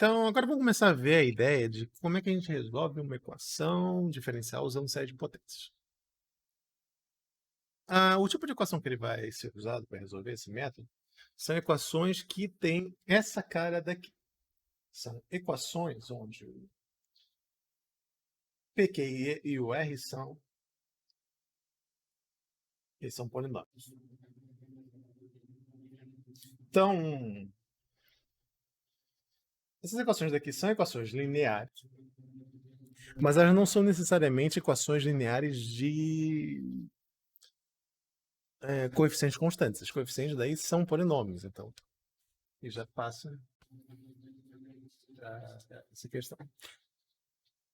Então, agora vamos começar a ver a ideia de como é que a gente resolve uma equação diferencial usando série de potências. O tipo de equação que ele vai ser usado para resolver esse método são equações que têm essa cara daqui. São equações onde o PQ e o R são polinômios. Então, essas equações daqui são equações lineares, mas elas não são necessariamente equações lineares de coeficientes constantes. Os coeficientes daí são polinômios, então, e já passa essa questão.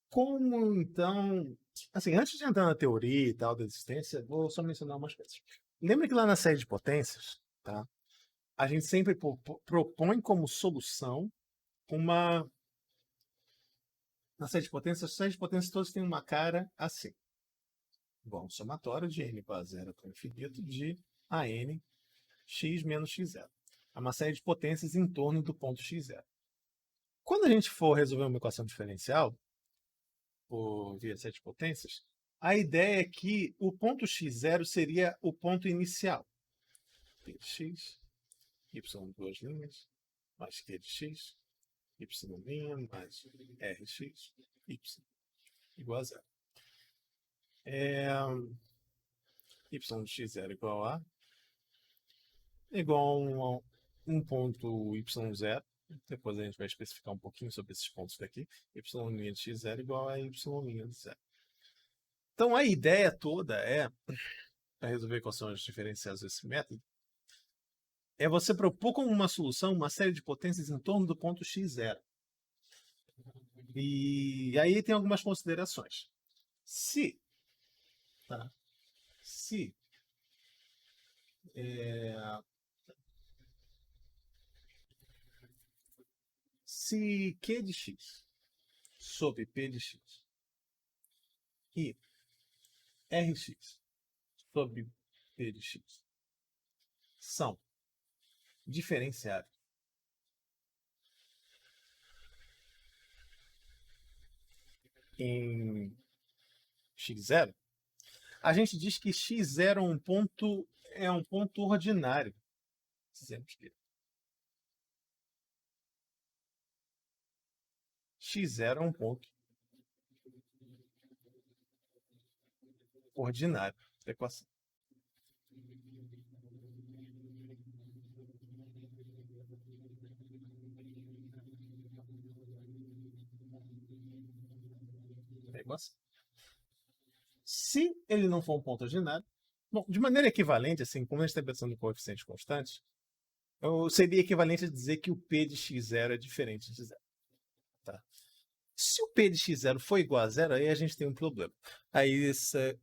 Como então, assim, antes de entrar na teoria e tal da existência, vou só mencionar umas coisas. Lembra que lá na série de potências, tá? A gente sempre propõe como solução uma. Na série de potências, as séries de potências todas têm uma cara assim. Bom, somatório de n igual a zero até o infinito de an x menos x0. É uma série de potências em torno do ponto x0. Quando a gente for resolver uma equação diferencial, por via série de potências, a ideia é que o ponto x0 seria o ponto inicial. P de x, y duas linhas, mais q de x, y' mais rx, y igual a zero. Y de x0 igual a um ponto y0. Depois a gente vai especificar um pouquinho sobre esses pontos daqui. Y' de x0 igual a y' de zero. Então a ideia toda é, para resolver equações diferenciais desse método, é você propor como uma solução uma série de potências em torno do ponto x0. E aí tem algumas considerações. Se, tá? Se se Q de x sobre P de x e Rx sobre P de x são diferenciáveis em x0, a gente diz que x0 é um ponto ordinário. Dizemos que x0 é um ponto ordinário da equação. Da equação. Se ele não for um ponto ordinário, bom, de maneira equivalente, assim, como a gente está pensando em coeficientes constantes, seria equivalente a dizer que o P de x0 é diferente de zero. Tá? Se o P de x0 for igual a zero, aí a gente tem um problema. Aí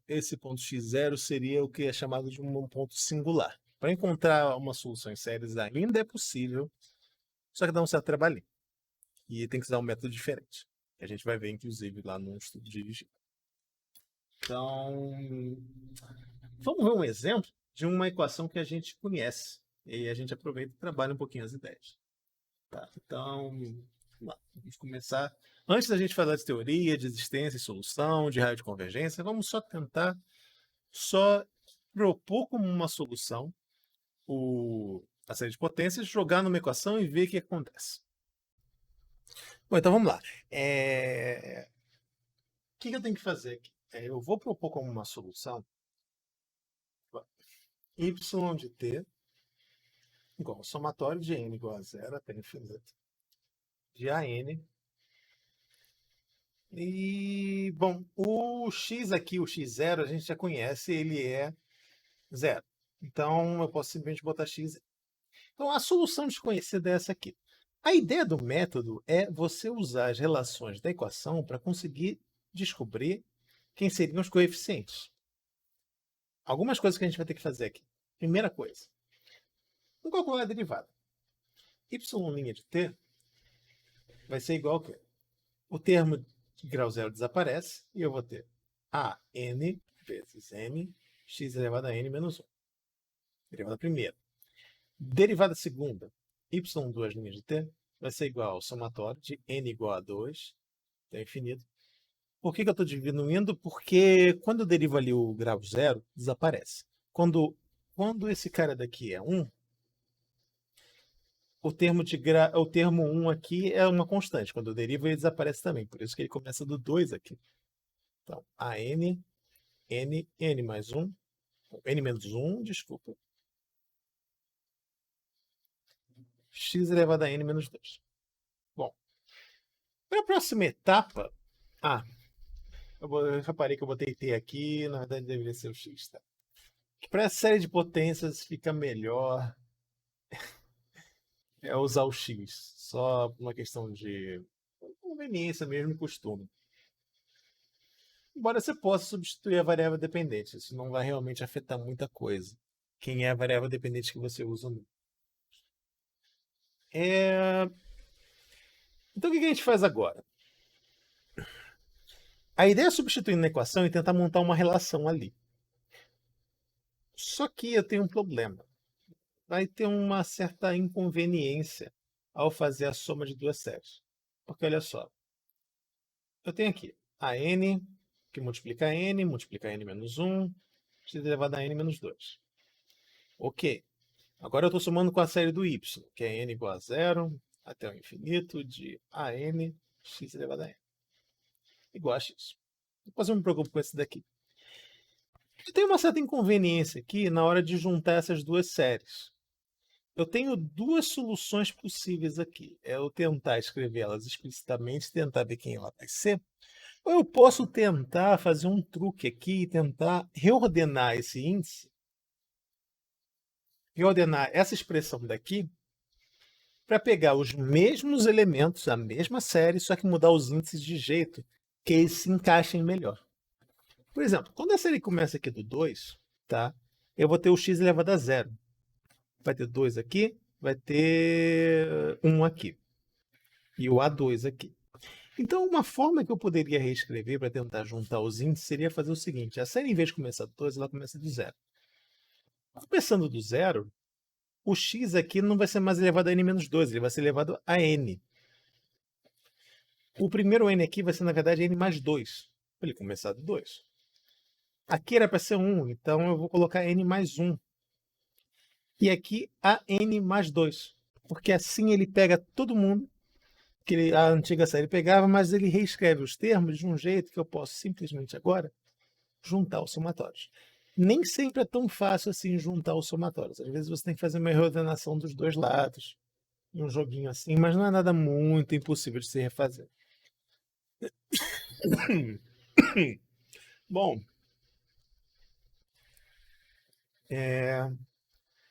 esse ponto x0 seria o que é chamado de um ponto singular. Para encontrar uma solução em séries ainda é possível, só que dá um certo trabalhinho. E tem que usar um método diferente. Que a gente vai ver, inclusive, lá no estudo dirigido. Então, vamos ver um exemplo de uma equação que a gente conhece. E a gente aproveita e trabalha um pouquinho as ideias. Tá? Então, vamos começar. Antes da gente falar de teoria, de existência e solução, de raio de convergência, vamos só tentar propor como uma solução a série de potências, jogar numa equação e ver o que acontece. Bom, então vamos lá. O que eu tenho que fazer aqui? Eu vou propor como uma solução y de t igual ao somatório de n igual a zero até infinito de an. E, bom, o x aqui, o x0, a gente já conhece, ele é zero. Então, eu posso simplesmente botar x. Então, a solução desconhecida é essa aqui. A ideia do método é você usar as relações da equação para conseguir descobrir quem seriam os coeficientes. Algumas coisas que a gente vai ter que fazer aqui. Primeira coisa, vamos calcular a derivada. Y' de t vai ser igual a quê? O termo de grau zero desaparece e eu vou ter a n vezes m x elevado a n menos 1. Derivada primeira. Derivada segunda, y duas linhas de t vai ser igual ao somatório de n igual a 2, até infinito. Por que eu estou diminuindo? Porque quando eu derivo ali o grau zero, desaparece. Quando esse cara daqui é 1, o termo 1 aqui é uma constante. Quando eu derivo, ele desaparece também. Por isso que ele começa do 2 aqui. Então, a n mais 1, n menos 1, desculpa, x elevado a n menos 2. Bom, para a próxima etapa... eu reparei que eu botei t aqui, na verdade deveria ser o x, tá? Para a série de potências fica melhor usar o x, só por uma questão de conveniência mesmo e costume. Embora você possa substituir a variável dependente, isso não vai realmente afetar muita coisa. Quem é a variável dependente que você usa ou não. Então o que a gente faz agora? A ideia é substituir na equação e tentar montar uma relação ali. Só que eu tenho um problema. Vai ter uma certa inconveniência ao fazer a soma de duas séries. Porque olha só, eu tenho aqui a n, que multiplica n menos 1, x elevado a n menos 2. Ok. Agora eu estou somando com a série do y, que é n igual a 0 até o infinito de an x elevado a n. Igual a x. Depois eu me preocupo com esse daqui. Eu tenho uma certa inconveniência aqui na hora de juntar essas duas séries. Eu tenho duas soluções possíveis aqui. É eu tentar escrevê-las explicitamente, tentar ver quem ela vai ser. Ou eu posso tentar fazer um truque aqui e tentar reordenar esse índice, reordenar essa expressão daqui, para pegar os mesmos elementos, a mesma série, só que mudar os índices de jeito que eles se encaixem melhor. Por exemplo, quando a série começa aqui do 2, tá? Eu vou ter o x elevado a 0. Vai ter 2 aqui, vai ter 1 aqui. E o A2 aqui. Então, uma forma que eu poderia reescrever para tentar juntar os índices seria fazer o seguinte. A série, em vez de começar do 2, ela começa do 0. Começando do 0, o x aqui não vai ser mais elevado a n menos 2, ele vai ser elevado a n. O primeiro n aqui vai ser, na verdade, n mais 2, para ele começar do 2. Aqui era para ser 1, então eu vou colocar n mais 1. E aqui a n mais 2, porque assim ele pega todo mundo que a antiga série pegava, mas ele reescreve os termos de um jeito que eu posso simplesmente agora juntar os somatórios. Nem sempre é tão fácil assim juntar os somatórios. Às vezes você tem que fazer uma reordenação dos dois lados, um joguinho assim, mas não é nada muito impossível de se refazer. Bom,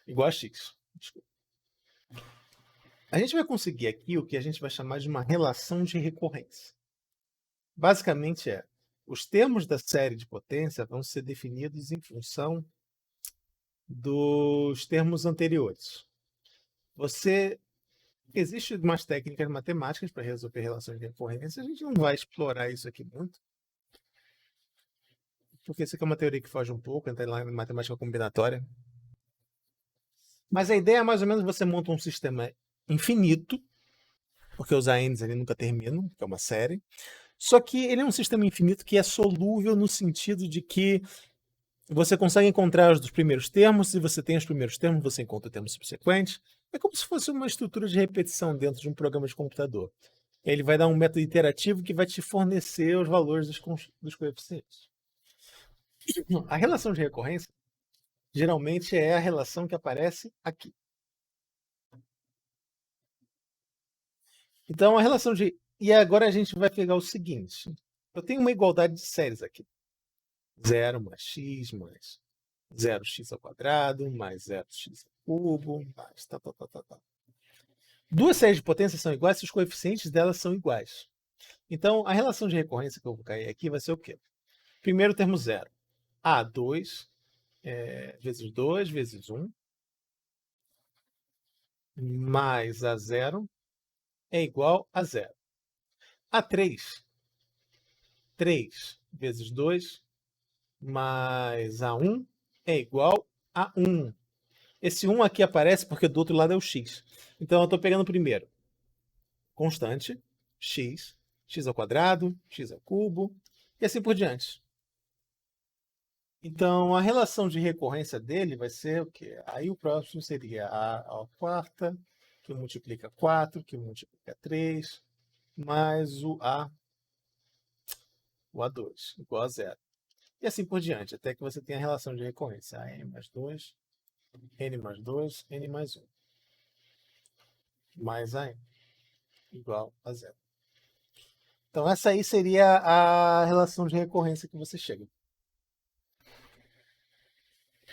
igual a x. Desculpa. A gente vai conseguir aqui o que a gente vai chamar de uma relação de recorrência. Basicamente os termos da série de potência vão ser definidos em função dos termos anteriores. Existem umas técnicas matemáticas para resolver relações de recorrência. A gente não vai explorar isso aqui muito, porque isso aqui é uma teoria que foge um pouco, entra lá em matemática combinatória. Mas a ideia é mais ou menos você monta um sistema infinito, porque os ANs ali nunca terminam, que é uma série. Só que ele é um sistema infinito que é solúvel no sentido de que você consegue encontrar os dos primeiros termos. Se você tem os primeiros termos, você encontra o termo subsequente. É como se fosse uma estrutura de repetição dentro de um programa de computador. Ele vai dar um método iterativo que vai te fornecer os valores dos coeficientes. A relação de recorrência geralmente é a relação que aparece aqui. Então, a relação de... E agora a gente vai pegar o seguinte. Eu tenho uma igualdade de séries aqui. 0 mais x mais 0x ao quadrado mais 0x ao cubo mais tá. Duas séries de potências são iguais se os coeficientes delas são iguais. Então, a relação de recorrência que eu vou cair aqui vai ser o quê? Primeiro termo 0. A2 vezes 2 vezes 1 mais A0 é igual a 0. A3, 3 vezes 2 mais A1 é igual a 1. Esse 1 aqui aparece porque do outro lado é o x. Então, eu estou pegando primeiro constante, x, x ao quadrado, x ao cubo, e assim por diante. Então, a relação de recorrência dele vai ser o quê? Aí o próximo seria a quarta, que multiplica 4, que multiplica 3, mais o A2, igual a zero. E assim por diante, até que você tenha a relação de recorrência. N mais 2, N mais 2, N mais 1. Mais a N, igual a zero. Então, essa aí seria a relação de recorrência que você chega.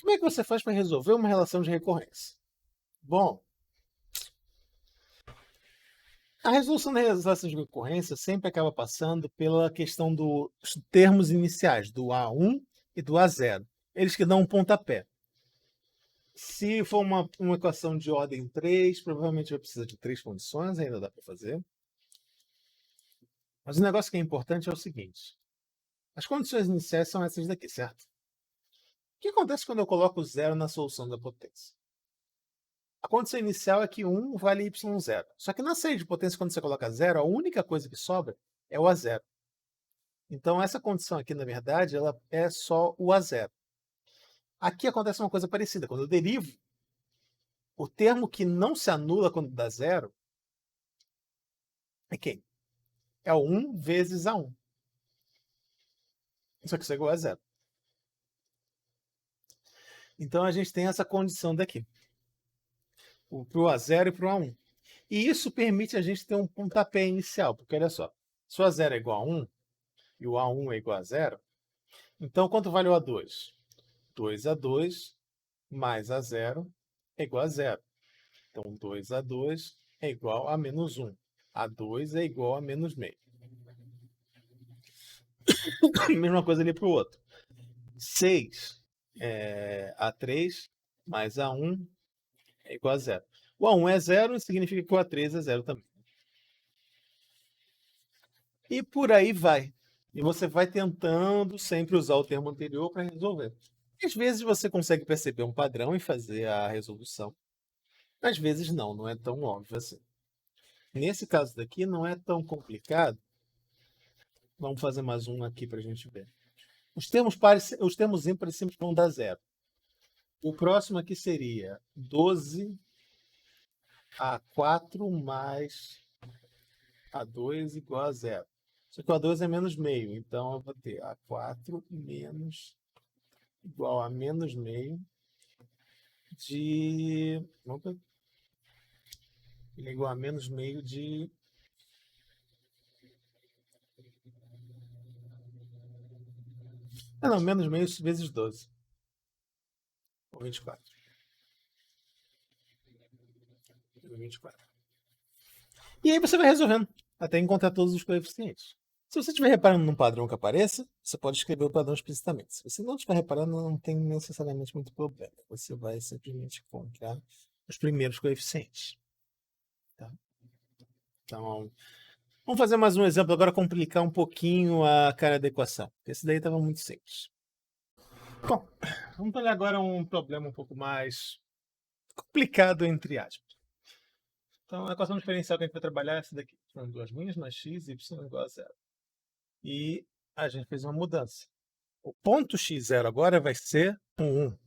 Como é que você faz para resolver uma relação de recorrência? Bom, a resolução da relação de recorrência sempre acaba passando pela questão dos termos iniciais, do A1 e do A0. Eles que dão um pontapé. Se for uma equação de ordem 3, provavelmente vai precisar de 3 condições, ainda dá para fazer. Mas o negócio que é importante é o seguinte. As condições iniciais são essas daqui, certo? O que acontece quando eu coloco zero na solução da potência? A condição inicial é que 1 vale y0. Só que na série de potência, quando você coloca zero, a única coisa que sobra é o A0. Então, essa condição aqui, na verdade, ela é só o A0. Aqui acontece uma coisa parecida. Quando eu derivo, o termo que não se anula quando dá zero é quem? É o 1 vezes A1. Só que isso é igual a zero. Então, a gente tem essa condição daqui. Para o A0 e para o A1. E isso permite a gente ter um pontapé inicial. Porque, olha só, se o A0 é igual a 1 e o A1 é igual a zero, então quanto vale o A2? 2A2 mais A0 é igual a zero. Então, 2A2 é igual a menos 1. A2 é igual a menos meio. Mesma coisa ali para o outro. 6 A3 mais A1 é igual a zero. O A1 é zero, significa que o A3 é zero também. E por aí vai. E você vai tentando sempre usar o termo anterior para resolver. Às vezes você consegue perceber um padrão e fazer a resolução. Às vezes não é tão óbvio assim. Nesse caso daqui não é tão complicado. Vamos fazer mais um aqui para a gente ver. Os termos ímpares sempre vão dar zero. O próximo aqui seria 12A4 mais A2 igual a zero. Só que o A2 é menos meio, então eu vou ter A4 menos igual a menos meio de... Opa, ele é igual a menos meio de... não, menos meio vezes 12. Ou 24. 24. E aí você vai resolvendo, até encontrar todos os coeficientes. Se você estiver reparando num padrão que apareça, você pode escrever o padrão explicitamente. Se você não estiver reparando, não tem necessariamente muito problema. Você vai simplesmente encontrar os primeiros coeficientes. Tá? Então, vamos fazer mais um exemplo agora, complicar um pouquinho a cara da equação. Esse daí estava muito simples. Bom, vamos olhar agora um problema um pouco mais complicado, entre aspas. Então, a equação diferencial que a gente vai trabalhar é essa daqui. São duas linhas mais x e y igual a zero. E a gente fez uma mudança. O ponto x0 agora vai ser um 1.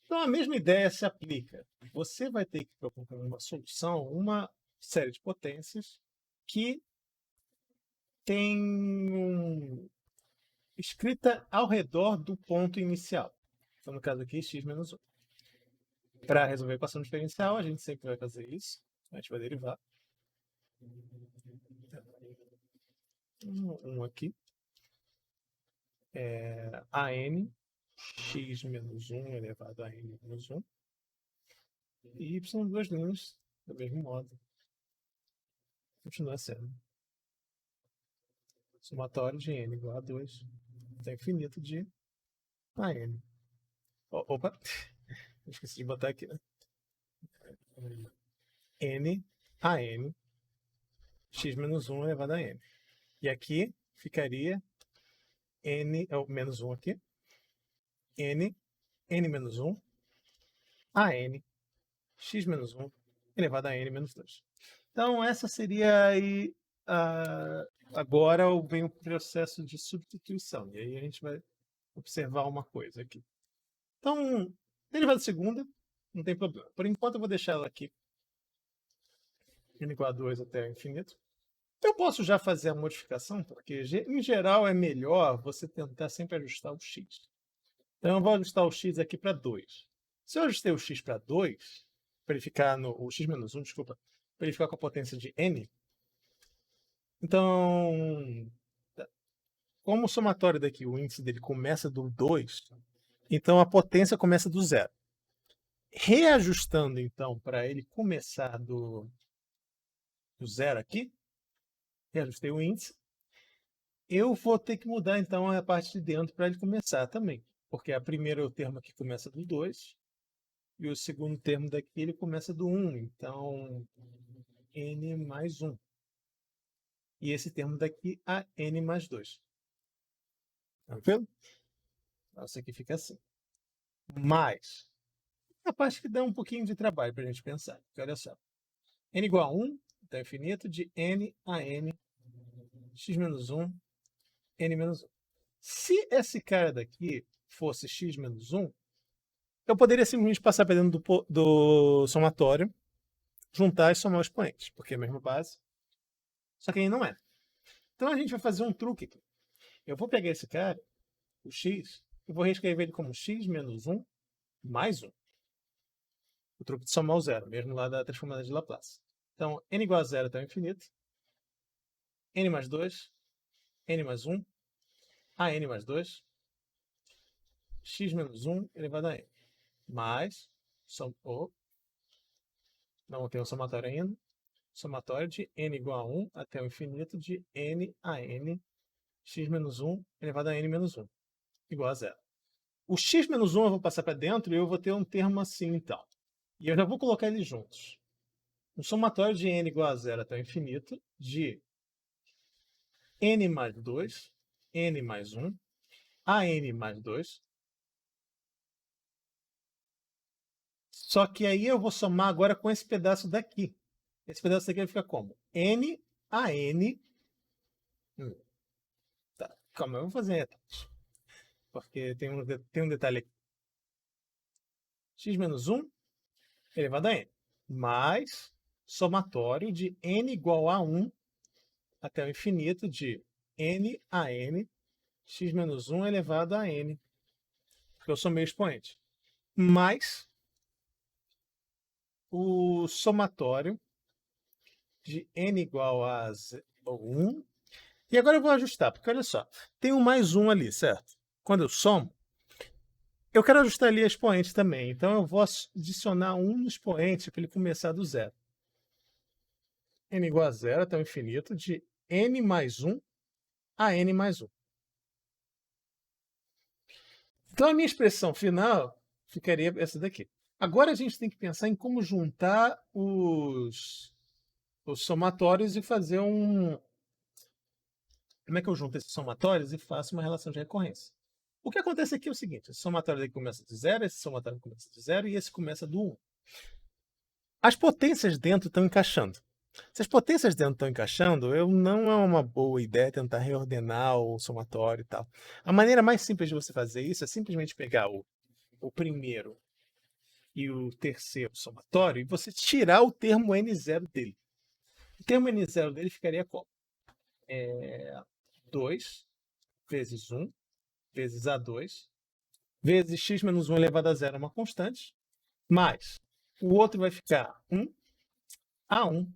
Então, a mesma ideia se aplica. Você vai ter que propor uma solução, uma série de potências que tem escrita ao redor do ponto inicial. Então, no caso aqui, x menos 1. Para resolver a equação diferencial, a gente sempre vai fazer isso. A gente vai derivar. Um aqui. AN, x menos 1 elevado a n menos 1. E y duas linhas, do mesmo modo. Continua sendo. Somatório de n igual a 2 até infinito de AN. Opa! Esqueci de botar aqui, né? N a n x menos 1 elevado a n. E aqui ficaria n, menos 1 aqui, n menos 1 a n x menos 1 elevado a n menos 2. Então, essa seria aí, agora vem o processo de substituição. E aí a gente vai observar uma coisa aqui. Então, derivada segunda, não tem problema. Por enquanto, eu vou deixar ela aqui, n igual a 2 até o infinito. Eu posso já fazer a modificação, porque em geral é melhor você tentar sempre ajustar o x. Então eu vou ajustar o x aqui para 2. Se eu ajustei o x para 2, para ele ficar o x menos 1, desculpa, para ele ficar com a potência de n, então, como o somatório daqui, o índice dele começa do 2, então a potência começa do 0. Reajustando, então, para ele começar do 0 aqui, reajustei o índice, eu vou ter que mudar, então, a parte de dentro para ele começar também. Porque a primeira é o termo aqui começa do 2, e o segundo termo daqui ele começa do 1. Então, n mais 1. E esse termo daqui, a n mais 2. Tranquilo? Então, isso aqui fica assim. Mais a parte que dá um pouquinho de trabalho para a gente pensar. Porque olha só. N igual a 1 até o infinito de n a n, x menos 1, n menos 1. Se esse cara daqui fosse x menos 1, eu poderia simplesmente passar para dentro do somatório, juntar e somar os expoentes, porque é a mesma base. Só que aí não é. Então a gente vai fazer um truque aqui. Eu vou pegar esse cara, o x, e vou reescrever ele como x menos 1 mais 1. O truque de somar o zero, mesmo lá da transformada de Laplace. Então, n igual a 0 até o infinito, n mais 2, n mais 1, a n mais 2, x menos 1 elevado a n, mais, não tem um somatório ainda, somatório de n igual a 1 até o infinito de n a n, x menos 1 elevado a n menos 1, igual a 0. O x menos 1 eu vou passar para dentro e eu vou ter um termo assim, então. E eu já vou colocar eles juntos. Um somatório de n igual a 0 até o infinito de n mais 2, n mais 1, a n mais 2. Só que aí eu vou somar agora com esse pedaço daqui. Esse pedaço daqui vai ficar como? N a n. Tá, calma, eu vou fazer em etapas. Porque tem um detalhe aqui. X menos 1 elevado a n. Mais somatório de n igual a 1 até o infinito de n a n, x menos 1 elevado a n. Porque eu somei o expoente. Mais o somatório de n igual a 1. E agora eu vou ajustar, porque olha só, tem um mais 1 ali, certo? Quando eu somo, eu quero ajustar ali a expoente também. Então eu vou adicionar 1 no expoente para ele começar do 0. N igual a 0 até o infinito de n mais 1 a n mais 1. Então a minha expressão final ficaria essa daqui. Agora a gente tem que pensar em como juntar os somatórios e fazer um... Como é que eu junto esses somatórios e faço uma relação de recorrência? O que acontece aqui é o seguinte, esse somatório daqui começa de 0, esse somatório começa de 0 e esse começa do 1. As potências dentro estão encaixando. Se as potências dentro estão encaixando, não é uma boa ideia tentar reordenar o somatório e tal. A maneira mais simples de você fazer isso é simplesmente pegar o primeiro e o terceiro somatório e você tirar o termo n0 dele. O termo n0 dele ficaria como? 2 vezes 1 vezes A2 vezes x menos 1 elevado a 0 é uma constante, mais o outro vai ficar 1 A1,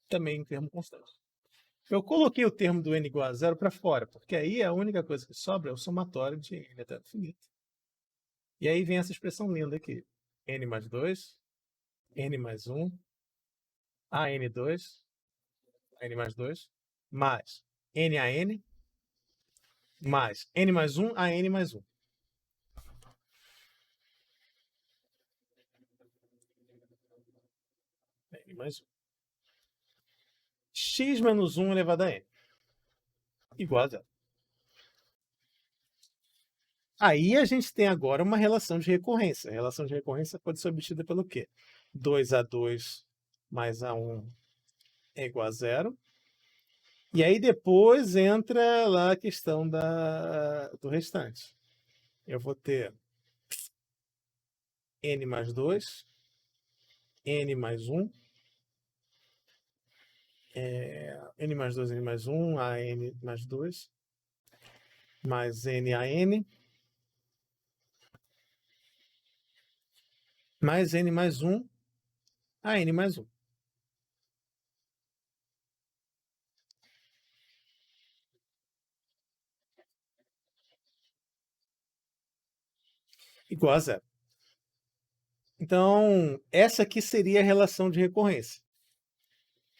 também em termo constante. Eu coloquei o termo do n igual a 0 para fora, porque aí a única coisa que sobra é o somatório de n até o infinito. E aí vem essa expressão linda aqui. N mais 2, n mais 1, AN2, n mais 2, mais n a n, mais n mais 1 a n mais 1. N mais 1. X menos 1 elevado a n. Igual a 0. Aí a gente tem agora uma relação de recorrência. A relação de recorrência pode ser obtida pelo quê? 2A2 mais A1 é igual a zero. E aí depois entra lá a questão do restante. Eu vou ter n mais 2, n mais 1, n mais 2, n mais 1, a n mais 2, mais n a n, mais n mais 1, a n mais 1. Igual a zero. Então, essa aqui seria a relação de recorrência.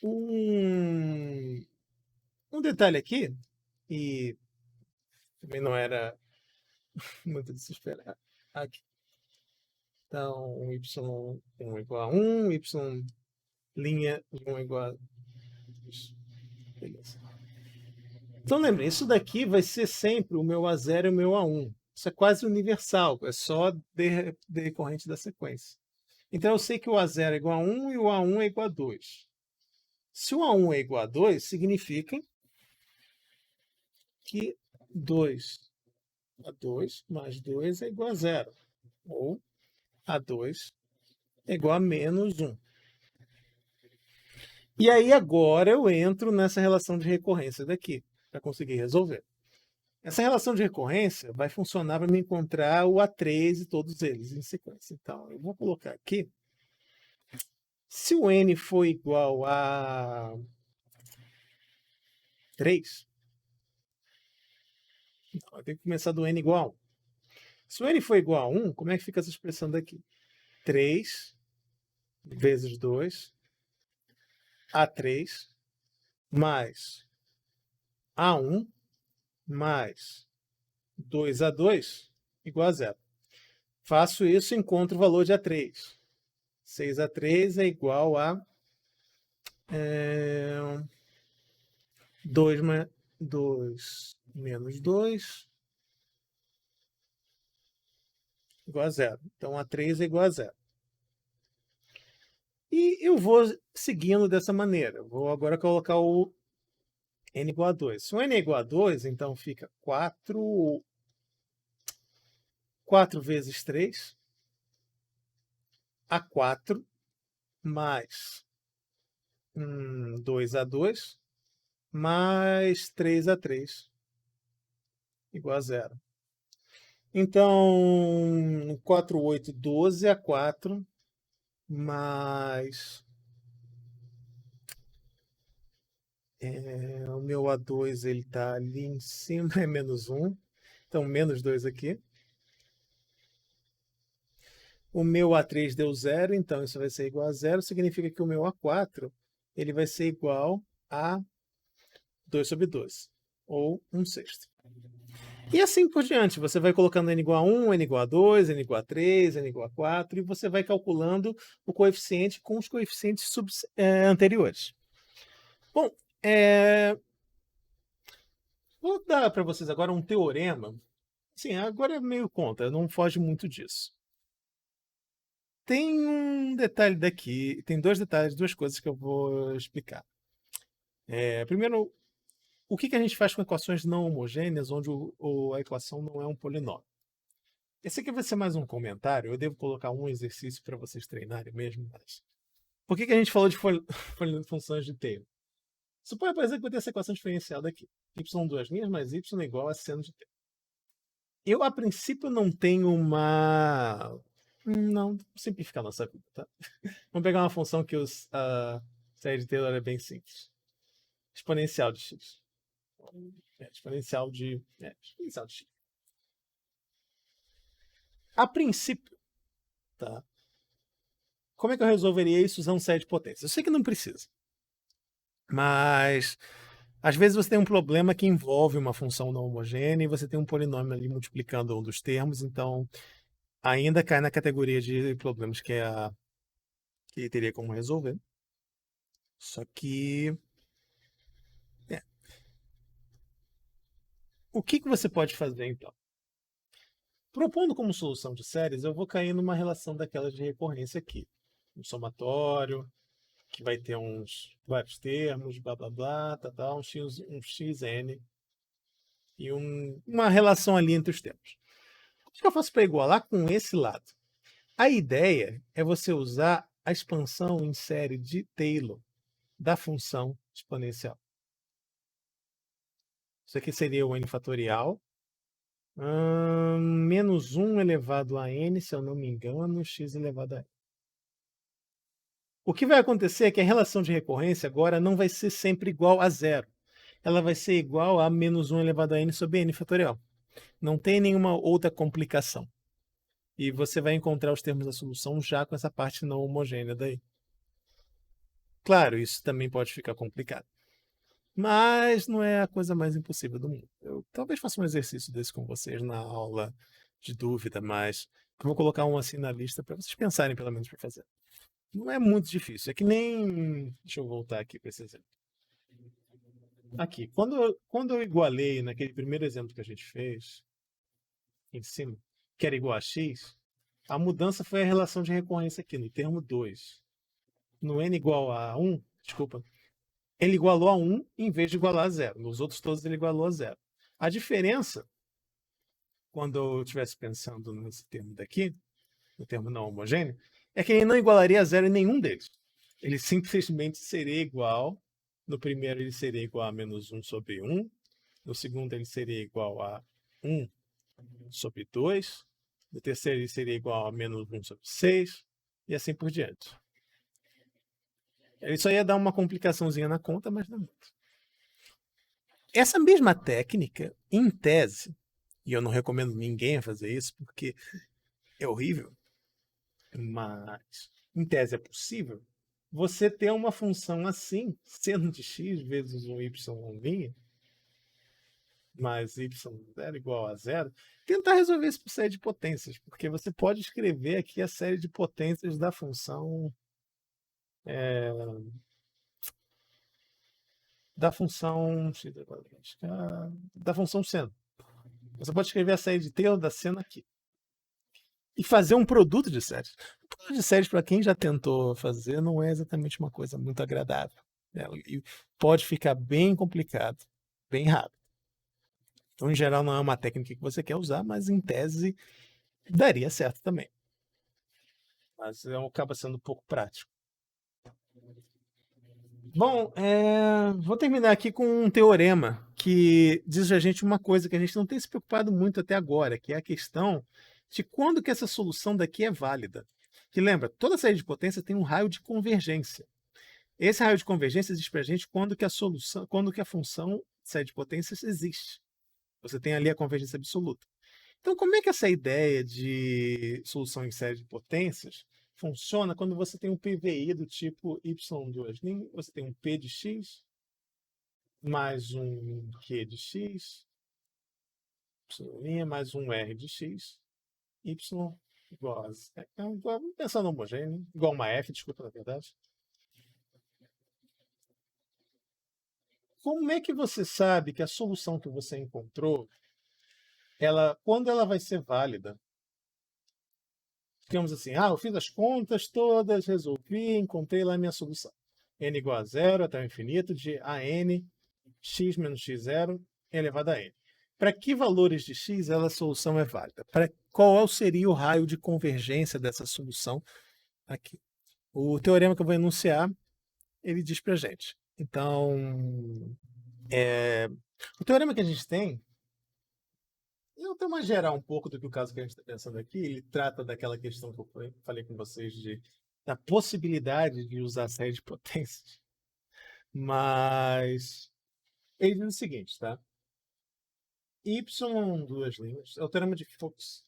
Um detalhe aqui, e também não era muito desesperado. Aqui. Então, y1 igual a 1, y' igual a 2. Beleza. Então, lembre, isso daqui vai ser sempre o meu A0 e o meu A1. Isso é quase universal, é só decorrente da sequência. Então, eu sei que o A0 é igual a 1 e o A1 é igual a 2. Se o A1 é igual a 2, significa que 2A2 mais 2 é igual a 0. Ou A2 é igual a menos 1. E aí agora eu entro nessa relação de recorrência daqui, para conseguir resolver. Essa relação de recorrência vai funcionar para me encontrar o A3 e todos eles em sequência. Então, eu vou colocar aqui. Se o n for igual a 3, então, eu tenho que começar do n igual a 1. Se o n for igual a 1, como é que fica essa expressão daqui? 3 vezes 2, A3, mais A1, mais 2A2, igual a 0. Faço isso e encontro o valor de A3. 6A3 é igual a 2 menos 2 igual a 0. Então, A3 é igual a 0. E eu vou seguindo dessa maneira. Vou agora colocar o n igual a 2. Se o n é igual a 2, então fica 4 vezes 3, A4, mais 2A2, mais 3A3, igual a 0. Então, 4, 8, 12, A4, mais o meu A2 ele está ali em cima, é menos 1. Então, menos 2 aqui. O meu A3 deu 0, então isso vai ser igual a 0. Significa que o meu A4 ele vai ser igual a 2 sobre 12, ou 1/6. E assim por diante. Você vai colocando n igual a 1, n igual a 2, n igual a 3, n igual a 4, e você vai calculando o coeficiente com os coeficientes anteriores. Bom, vou dar para vocês agora um teorema. Sim, agora é meio conta, não foge muito disso. Tem um detalhe daqui, tem dois detalhes, duas coisas que eu vou explicar. Primeiro, o que a gente faz com equações não homogêneas, onde a equação não é um polinômio? Esse aqui vai ser mais um comentário, eu devo colocar um exercício para vocês treinarem mesmo, mas... Por que a gente falou de funções de Taylor? Suponha, por exemplo, que eu tenho essa equação diferencial daqui. y2' mais y igual a seno de Taylor. Eu, a princípio, não tenho uma... Não, vou simplificar a nossa vida, tá? Vamos pegar uma função que a série de Taylor é bem simples. Exponencial de x. Exponencial de x. A princípio, tá? Como é que eu resolveria isso usando série de potências? Eu sei que não precisa. Mas, às vezes você tem um problema que envolve uma função não homogênea e você tem um polinômio ali multiplicando um dos termos, então ainda cai na categoria de problemas que teria como resolver. Só que... O que você pode fazer, então? Propondo como solução de séries, eu vou cair numa relação daquelas de recorrência aqui. um somatório, que vai ter vários termos, blá blá blá, tá, tá, um xn e uma relação ali entre os termos. O que eu faço para igualar com esse lado? A ideia é você usar a expansão em série de Taylor da função exponencial. Isso aqui seria o n fatorial, menos 1 elevado a n, se eu não me engano, x elevado a n. O que vai acontecer é que a relação de recorrência agora não vai ser sempre igual a zero. Ela vai ser igual a menos 1 elevado a n sobre n fatorial. Não tem nenhuma outra complicação. E você vai encontrar os termos da solução já com essa parte não homogênea daí. Claro, isso também pode ficar complicado. Mas não é a coisa mais impossível do mundo. Eu talvez faça um exercício desse com vocês na aula de dúvida, mas eu vou colocar um assim na lista para vocês pensarem pelo menos para fazer. Não é muito difícil. É que nem... Deixa eu voltar aqui para esse exemplo. Aqui, quando eu igualei naquele primeiro exemplo que a gente fez, em cima, que era igual a x, a mudança foi a relação de recorrência aqui, no termo 2. No n igual a 1, desculpa, ele igualou a 1 em vez de igualar a 0. Nos outros todos ele igualou a 0. A diferença, quando eu estivesse pensando nesse termo daqui, no termo não homogêneo, é que ele não igualaria a 0 em nenhum deles. Ele simplesmente seria igual. No primeiro ele seria igual a menos 1 sobre 1. No segundo ele seria igual a 1 sobre 2. No terceiro ele seria igual a menos 1 sobre 6. E assim por diante. Ele só ia dar uma complicaçãozinha na conta, mas não muito. Essa mesma técnica, em tese, e eu não recomendo ninguém a fazer isso, porque é horrível, mas em tese é possível, você ter uma função assim, seno de x vezes um y' mais y0 igual a zero, tentar resolver isso por série de potências, porque você pode escrever aqui a série de potências da função da função seno. Você pode escrever a série de Taylor da seno aqui. E fazer um produto de séries. Um produto de séries, para quem já tentou fazer, não é exatamente uma coisa muito agradável. Né? E pode ficar bem complicado, bem rápido. Então, em geral, não é uma técnica que você quer usar, mas em tese daria certo também. Mas acaba sendo um pouco prático. Bom, vou terminar aqui com um teorema que diz a gente uma coisa que a gente não tem se preocupado muito até agora, que é a questão de quando que essa solução daqui é válida. Que lembra, toda série de potência tem um raio de convergência. Esse raio de convergência diz para a gente quando que a função série de potências existe. Você tem ali a convergência absoluta. Então, como é que essa ideia de solução em série de potências funciona quando você tem um PVI do tipo y2', você tem um P de x mais um Q de x, y' mais um R de x, y igual a vamos pensar no homogêneo, igual a uma F, desculpa, na verdade. Como é que você sabe que a solução que você encontrou, quando ela vai ser válida? Digamos assim, eu fiz as contas todas, resolvi, encontrei lá a minha solução. N igual a zero até o infinito de AN, x menos x0 elevado a n. Para que valores de x a solução é válida? Qual seria o raio de convergência dessa solução aqui? O teorema que eu vou enunciar, ele diz para a gente. Então, o teorema que a gente tem, eu tenho uma geral um pouco do que o caso que a gente está pensando aqui, ele trata daquela questão que eu falei com vocês da possibilidade de usar a série de potências. Mas ele diz o seguinte, tá? Y, duas linhas, é o teorema de Fuchs.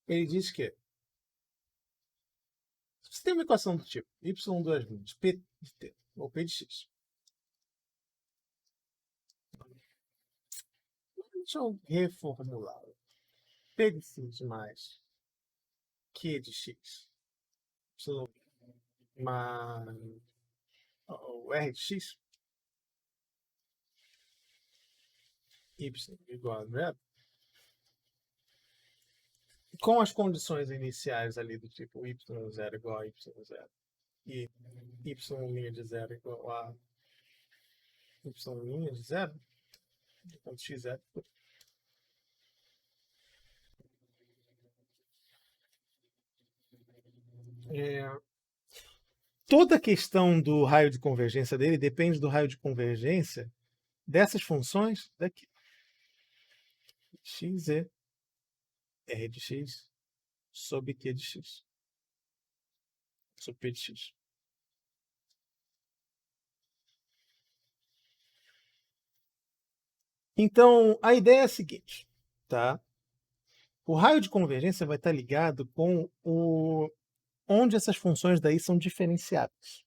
Ele diz que você tem uma equação do tipo y duas linhas, p de t, ou p de x. Deixa eu reformular. P de x mais q de x, y mais o r de x, y igual a zero, com as condições iniciais ali do tipo y0 igual a y0 e y' de zero igual a y' de zero, então x0. É, toda a questão do raio de convergência dele depende do raio de convergência dessas funções daqui. X é R de x sobre Q de x. Sobre P de x. Então, a ideia é a seguinte, tá? O raio de convergência vai estar ligado com onde essas funções daí são diferenciadas.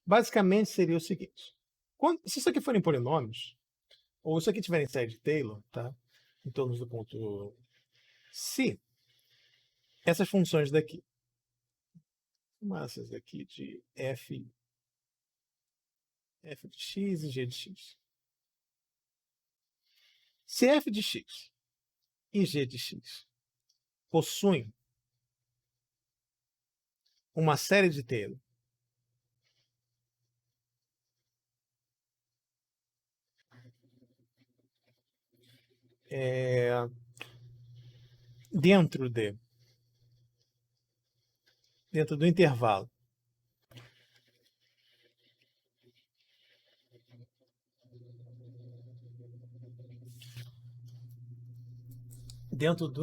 Basicamente seria o seguinte, se isso aqui forem polinômios, ou isso aqui tiverem série de Taylor, tá? Em torno do ponto, se essas funções daqui, massas aqui de f de x e g de x, se f de x e g de x possuem uma série de Taylor dentro do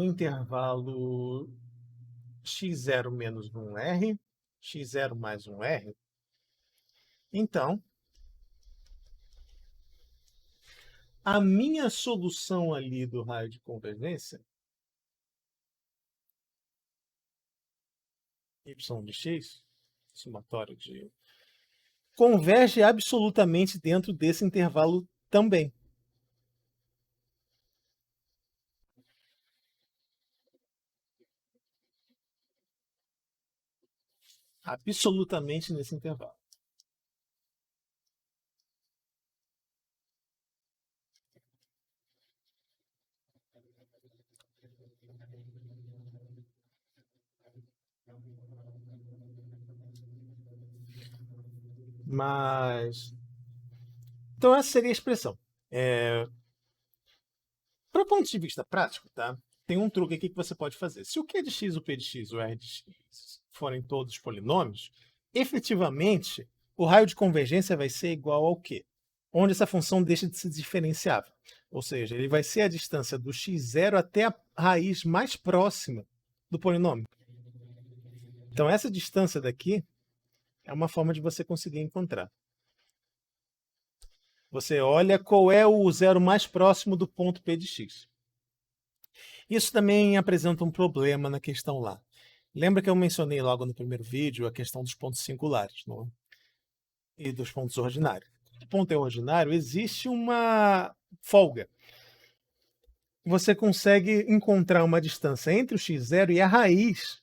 intervalo x0 menos 1r, x0 mais 1r, então a minha solução ali do raio de convergência, y de x, somatório de, converge absolutamente dentro desse intervalo também. Absolutamente nesse intervalo. Mas, então essa seria a expressão. Para o ponto de vista prático, tá? Tem um truque aqui que você pode fazer. Se o Q de x, o P de x, o R de x forem todos polinômios, efetivamente o raio de convergência vai ser igual ao quê? Onde essa função deixa de ser diferenciável. Ou seja, ele vai ser a distância do x0 até a raiz mais próxima do polinômio. Então essa distância daqui é uma forma de você conseguir encontrar. Você olha qual é o zero mais próximo do ponto P de x. Isso também apresenta um problema na questão lá. Lembra que eu mencionei logo no primeiro vídeo a questão dos pontos singulares, não? E dos pontos ordinários. O ponto é ordinário, existe uma folga. Você consegue encontrar uma distância entre o x0 e a raiz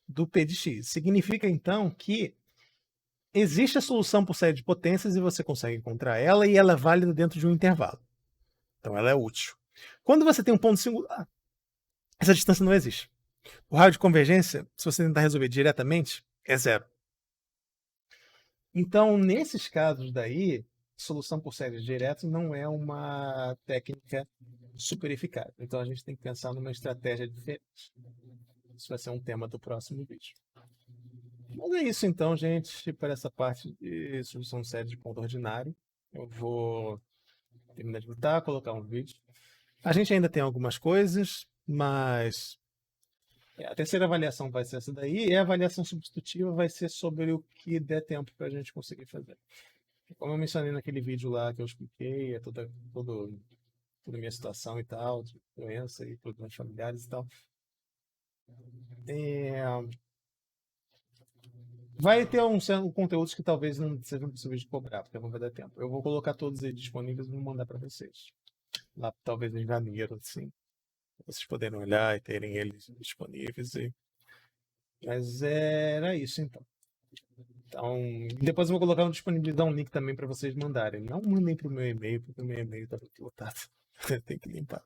do P de x. Significa, então, que existe a solução por série de potências e você consegue encontrar ela e ela é válida dentro de um intervalo. Então, ela é útil. Quando você tem um ponto singular, essa distância não existe. O raio de convergência, se você tentar resolver diretamente, é zero. Então, nesses casos daí, solução por séries diretas não é uma técnica super eficaz. Então, a gente tem que pensar numa estratégia diferente. Isso vai ser um tema do próximo vídeo. Mas é isso então, gente, para essa parte de solução de série de ponto ordinário. Eu vou terminar de lutar, colocar um vídeo. A gente ainda tem algumas coisas, mas a terceira avaliação vai ser essa daí, e a avaliação substitutiva vai ser sobre o que der tempo para a gente conseguir fazer. Como eu mencionei naquele vídeo lá que eu expliquei, é toda a minha situação e tal, de doença e problemas familiares e tal. Vai ter um conteúdos que talvez não sejam possíveis de cobrar, porque não vai dar tempo. Eu vou colocar todos eles disponíveis e vou mandar para vocês. Lá talvez em janeiro, assim. Pra vocês poderem olhar e terem eles disponíveis. Mas era isso então. Então, depois eu vou colocar disponibilizar um link também para vocês mandarem. Não mandem para o meu e-mail, porque o meu e-mail está muito lotado. Tem que limpar.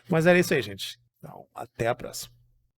Mas era isso aí, gente. Então, até a próxima.